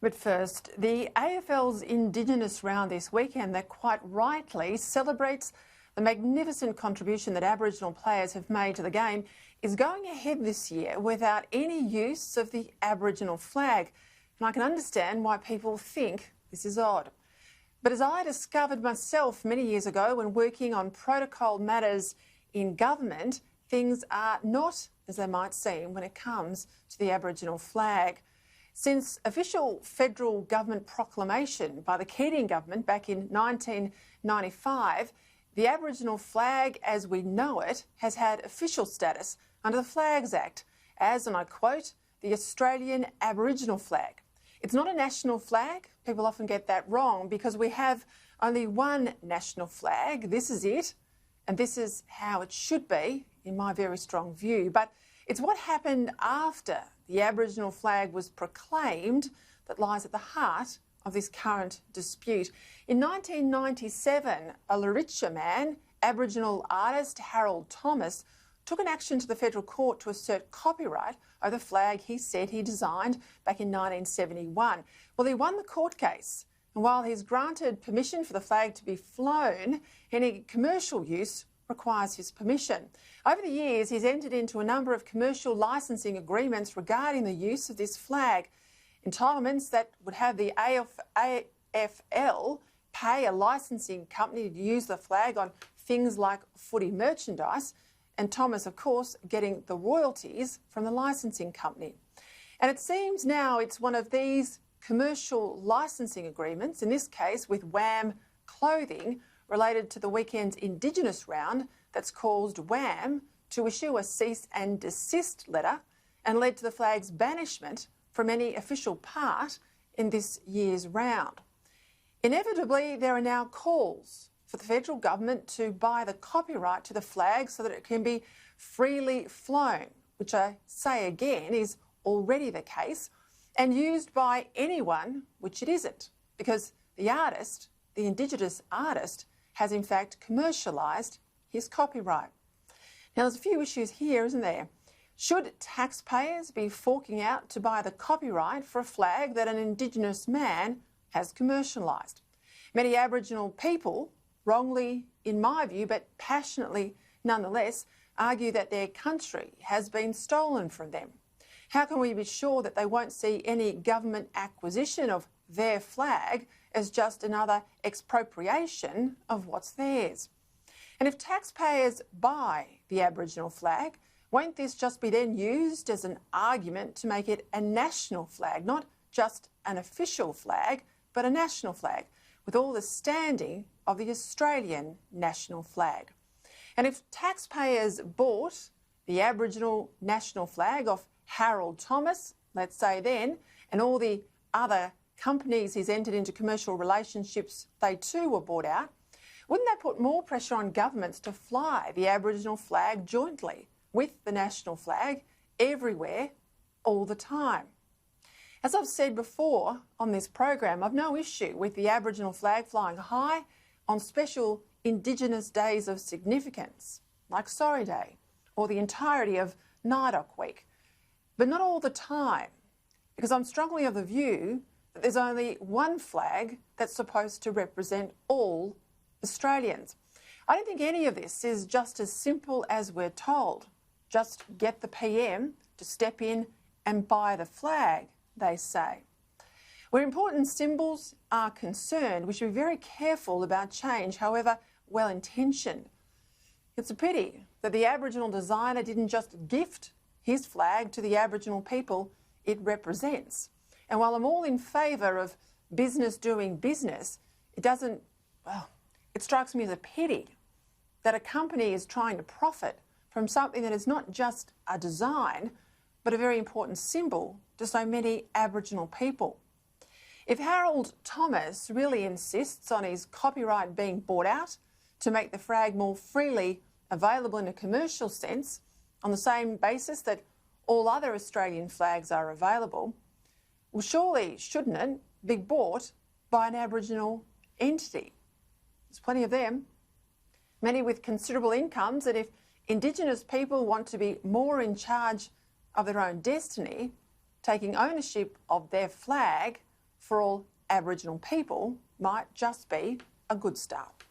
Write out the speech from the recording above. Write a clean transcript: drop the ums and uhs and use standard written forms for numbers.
But first, the AFL's Indigenous round this weekend that quite rightly celebrates the magnificent contribution that Aboriginal players have made to the game is going ahead this year without any use of the Aboriginal flag. And I can understand why people think this is odd. But as I discovered myself many years ago when working on protocol matters in government, things are not as they might seem when it comes to the Aboriginal flag. Since official federal government proclamation by the Keating government back in 1995, the Aboriginal flag as we know it has had official status under the Flags Act as, and I quote, the Australian Aboriginal flag. It's not a national flag. People often get that wrong because we have only one national flag. This is it, and this is how it should be, in my very strong view. But it's what happened after the Aboriginal flag was proclaimed that lies at the heart of this current dispute. In 1997, a Luritja man, Aboriginal artist Harold Thomas, took an action to the federal court to assert copyright over the flag he said he designed back in 1971. Well, he won the court case, and while he's granted permission for the flag to be flown, any commercial use requires his permission. Over the years, he's entered into a number of commercial licensing agreements regarding the use of this flag. Entitlements that would have the AFL pay a licensing company to use the flag on things like footy merchandise, and Thomas, of course, getting the royalties from the licensing company. And it seems now it's one of these commercial licensing agreements, in this case with WAM Clothing, related to the weekend's Indigenous round that's caused WAM to issue a cease and desist letter and led to the flag's banishment from any official part in this year's round. Inevitably, there are now calls for the federal government to buy the copyright to the flag so that it can be freely flown, which I say again is already the case, and used by anyone, which it isn't, because the artist, the Indigenous artist, has in fact commercialised his copyright. Now there's a few issues here, isn't there? Should taxpayers be forking out to buy the copyright for a flag that an Indigenous man has commercialised? Many Aboriginal people, wrongly in my view, but passionately nonetheless, argue that their country has been stolen from them. How can we be sure that they won't see any government acquisition of their flag as just another expropriation of what's theirs? And if taxpayers buy the Aboriginal flag, won't this just be then used as an argument to make it a national flag, not just an official flag, but a national flag, with all the standing of the Australian national flag? And if taxpayers bought the Aboriginal national flag off Harold Thomas, let's say then, and all the other companies he's entered into commercial relationships, they too were bought out, wouldn't that put more pressure on governments to fly the Aboriginal flag jointly with the national flag everywhere, all the time? As I've said before on this program, I've no issue with the Aboriginal flag flying high on special Indigenous days of significance, like Sorry Day or the entirety of NAIDOC week, but not all the time, because I'm strongly of the view that there's only one flag that's supposed to represent all Australians. I don't think any of this is just as simple as we're told. Just get the PM to step in and buy the flag, they say. Where important symbols are concerned, we should be very careful about change, however well-intentioned. It's a pity that the Aboriginal designer didn't just gift his flag to the Aboriginal people it represents. And while I'm all in favour of business doing business, it strikes me as a pity that a company is trying to profit from something that is not just a design, but a very important symbol to so many Aboriginal people. If Harold Thomas really insists on his copyright being bought out to make the flag more freely available in a commercial sense, on the same basis that all other Australian flags are available, well, surely shouldn't it be bought by an Aboriginal entity? There's plenty of them, many with considerable incomes, and if Indigenous people want to be more in charge of their own destiny, taking ownership of their flag for all Aboriginal people might just be a good start.